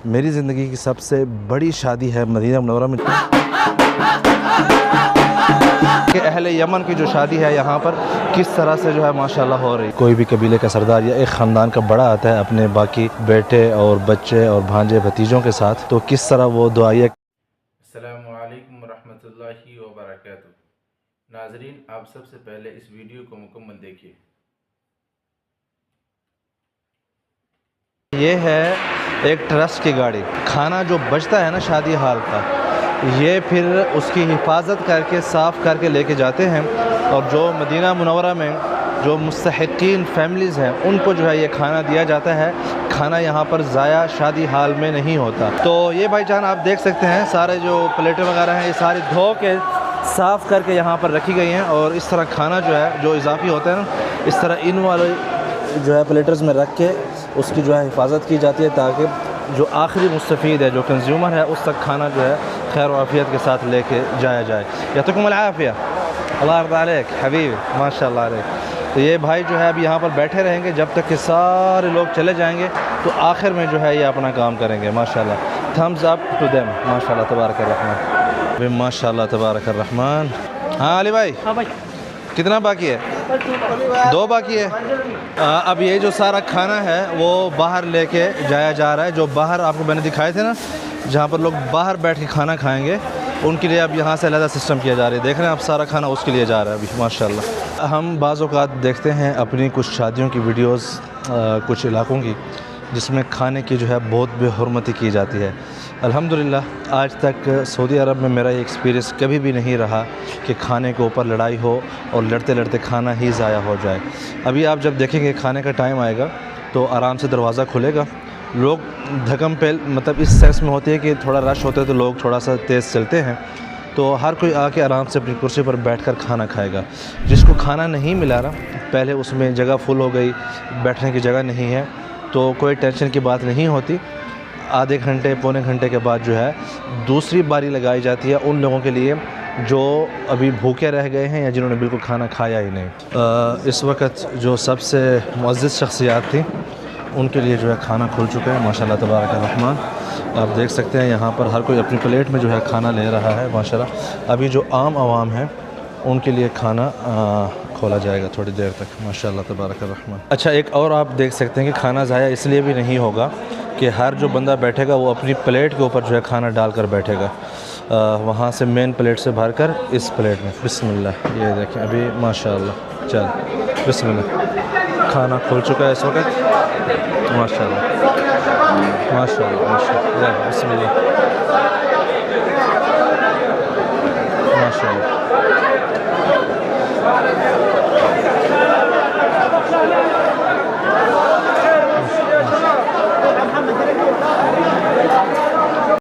मेरी ज़िंदगी की सबसे बड़ी शादी है मदीना मुनव्वरा में कि अहले यमन की जो शादी है यहाँ पर किस तरह से जो है माशाल्लाह हो रही। कोई भी कबीले का सरदार या एक ख़ानदान का बड़ा आता है अपने बाकी बेटे और बच्चे और भांजे भतीजों के साथ, तो किस तरह वो दुआया। अस्सलामु अलैकुम रहमतुल्लाहि व बरकातुहू। नाज़रीन, आप सबसे पहले इस वीडियो को मुकम्मल देखिए। ये है एक ट्रस्ट की गाड़ी। खाना जो बचता है ना शादी हाल का, ये फिर उसकी हिफाजत करके साफ़ करके लेके जाते हैं और जो मदीना मुनव्वरा में जो मुस्तहिक़ीन फैमिलीज़ हैं उनको जो है ये खाना दिया जाता है। खाना यहाँ पर ज़ाया शादी हाल में नहीं होता। तो ये भाईजान आप देख सकते हैं सारे जो प्लेटें वगैरह हैं ये सारी धो के साफ़ करके यहाँ पर रखी गई हैं और इस तरह खाना जो है जो इजाफी होता है ना, इस तरह इन वाले जो है प्लेटर्स में रख के उसकी जो है हिफाजत की जाती है ताकि जो आखिरी मुस्तफ़ीद है, जो कंज्यूमर है, उस तक खाना जो है खैर व आफ़ियत के साथ लेके जाया जाए। यतकुमुल आफ़िया, अल्लाह यर्दा अलैक हबीब, माशाल्लाह अलैक। तो ये भाई जो है अब यहाँ पर बैठे रहेंगे जब तक कि सारे लोग चले जाएंगे, तो आखिर में जो है ये अपना काम करेंगे। माशाल्लाह, थम्स अप टू देम। माशाल्लाह तबारक रहमान, माशाल्लाह तबारक रहमान। हाँ अली भाई, हाँ भाई, कितना बाकी है? 2 बाकी है। अब ये जो सारा खाना है वो बाहर लेके जाया जा रहा है। जो बाहर आपको मैंने दिखाए थे ना, जहाँ पर लोग बाहर बैठ के खाना खाएंगे, उनके लिए अब यहाँ से अलग सिस्टम किया जा रहा है। देख रहे हैं आप, सारा खाना उसके लिए जा रहा है अभी। माशाल्लाह, हम बाज़ औक़ात देखते हैं अपनी कुछ शादियों की वीडियोस कुछ इलाक़ों की, जिसमें खाने की जो है बहुत बेहुरमती की जाती है। अल्हम्दुलिल्लाह आज तक सऊदी अरब में मेरा ये एक्सपीरियंस कभी भी नहीं रहा कि खाने के ऊपर लड़ाई हो और लड़ते लड़ते खाना ही ज़ाया हो जाए। अभी आप जब देखेंगे खाने का टाइम आएगा तो आराम से दरवाज़ा खुलेगा, लोग धक्म पेल मतलब इस सेंस में होती है कि थोड़ा रश होता है तो लोग थोड़ा सा तेज़ चलते हैं, तो हर कोई आके आराम से अपनी कुर्सी पर बैठकर खाना खाएगा। जिसको खाना नहीं मिला ना, पहले उसमें जगह फुल हो गई, बैठने की जगह नहीं है, तो कोई टेंशन की बात नहीं होती। आधे घंटे पौने घंटे के बाद जो है दूसरी बारी लगाई जाती है उन लोगों के लिए जो अभी भूखे रह गए हैं या जिन्होंने बिल्कुल खाना खाया ही नहीं। इस वक्त जो सबसे मुअज़्ज़ज़ शख्सियात थी उनके लिए जो है खाना खुल चुका है। माशाल्लाह तबारक रहमान, आप देख सकते हैं यहाँ पर हर कोई अपनी प्लेट में जो है खाना ले रहा है। माशाल्लाह, अभी जो आम आवाम है उनके लिए खाना खोला जाएगा थोड़ी देर तक। माशाल्लाह तबारक रहमान। अच्छा, एक और आप देख सकते हैं कि खाना ज़ाया इसलिए भी नहीं होगा कि हर जो बंदा बैठेगा वो अपनी प्लेट के ऊपर जो है खाना डालकर बैठेगा। वहाँ से मेन प्लेट से भरकर इस प्लेट में बिस्मिल्लाह, ये देखें अभी माशाल्लाह, चल बिस्मिल्लाह, खाना खुल चुका है इस वक्त। माशाल्लाह माशाल्लाह माशाल्लाह, बिस्मिल्लाह।